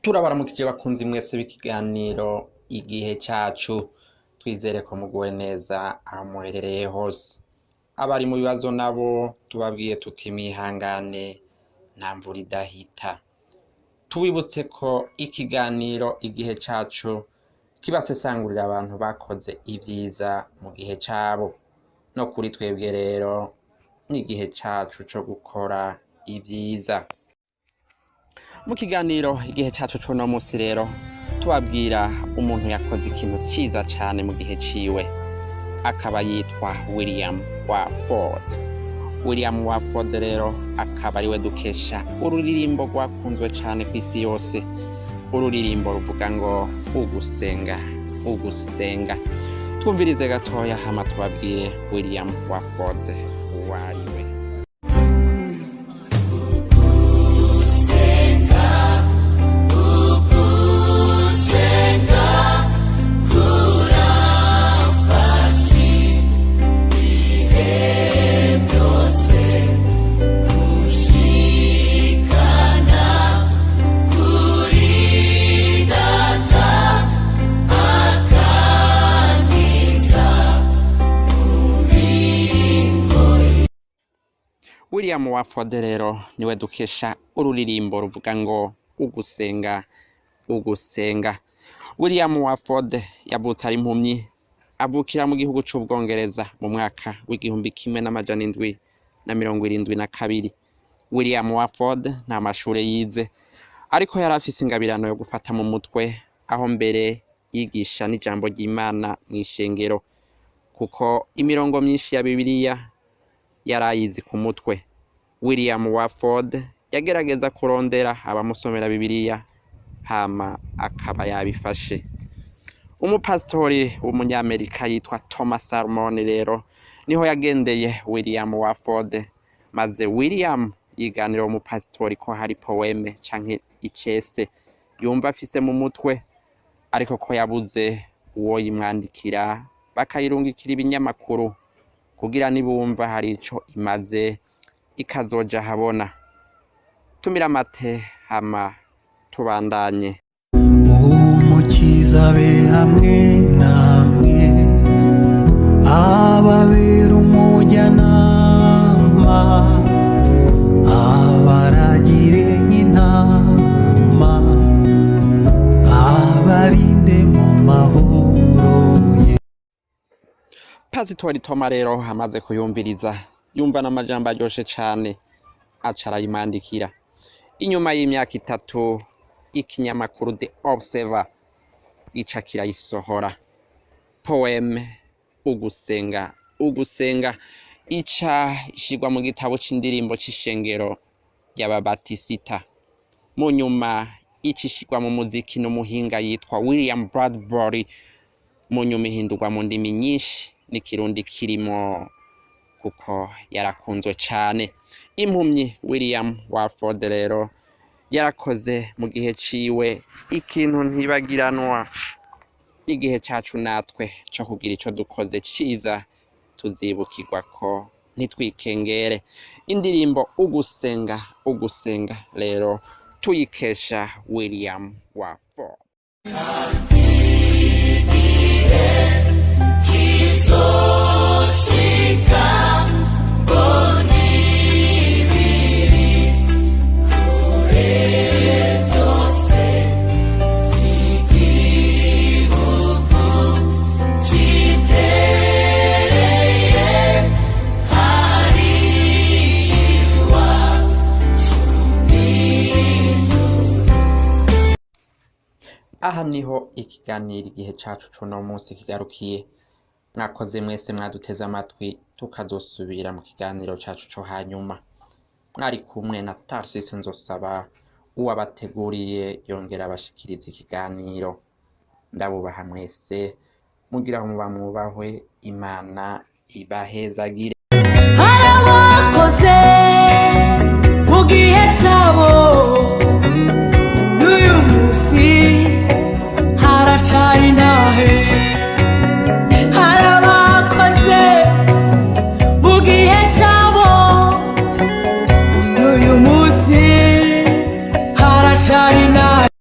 Turabaramukije bakunzi mwese b'ikiganiro igihe cacu, twizere ko muguwe neza aho muherereye hose. Abari mu bibazo nabo tubabwiye tuti mwihangane, nta mvura idahita. Tubibutse ko ikiganiro igihe cacu kibasesangurira abantu bakoze ivyiza mu gihe cabo, no kuri twebwe rero n'igihe cacu co gukora ivyiza. Mu kiganiro igihe cacu c'uno musi rero tubabwira umuntu yakoze ikintu ciza cane mu gihe ciwe, akaba yitwa W.Walford. W.Walford rero akaba ariwe dukesha ururirimbo rwakunzwe cane kw'isi yose, ururirimbo ruvuga ngo ugusenga ugusenga. Twumvirize gatoya hama tubabwire W.Walford uwariwe. W.Walford rero niwe dukesha ururirimbo ruvuga ngo ugusenga ugusenga. W.Walford yavutse ari impumyi, avukira mu gihugu c'Ubwongereza mu mwaka w'1772. W.Walford nta mashure yize, ariko yari afise ingabirano yo gufata mu mutwe, aho mbere yigisha n'ijambo ry'Imana mw'ishengero, kuko imirongo myinshi ya Bibiliya yarayizi ku mutwe. W.Walford yagerageza kurondera abamusomera Bibiliya, hama akaba yabifashe. Umupasitori w'umunyamerika yitwa Thomas Salmon rero niho yagendeye W.Walford, maze William yiganira umupasitori ko hari poeme canke icese yumva afise mu mutwe, ariko ko yabuze uwo yimwandikira, bakayirungikira ibinyamakuru kugira nibumva hari ico imaze ikazoja habona. Tumira amate hama tubandanye. Umukiza be hamwe namwe, ababera umujyanama, abaragire nk'intama, abarinde mu mahoro ye. Pasitori Toma rero amaze kuyumviriza, yumva n'amajambo aryoshe cane, aca arayimwandikira. Inyuma y'imyaka 3 ikinyamakuru The Observer gica kirayisohora. Poeme ugusenga ugusenga ica ishirwa mu gitabo c'indirimbo c'ishengero y'ababatisita. Mu nyuma ica ishirwa mu muziki n'umuhinga yitwa William Bradbury. Mu nyuma ihindurwa mu ndimi nyinshi, n'ikirundi kirimo, kuko yarakunzwe cane. Impumyi W.Walford rero yarakoze mu gihe ciwe ikintu ntibagiranwa. Igihe cacu natwe co kugira ico dukoze ciza tuzibukirwa ko ntitwikengere. Indirimbo ugusenga ugusenga rero tuyikesha W.Walford. Aha niho ikiganiro igihe cacu c'uno musi kigarukiye. Mwakoze mwese mwaduteze amatwi, tukazosubira mu kiganiro cacu co hanyuma. Mwari kumwe na Tarsisi Nzosaba, uwabateguriye yongera abashikiriza ikiganiro. Ndabubaha mwese, mugira muba mwubahwe, Imana ibahezagire.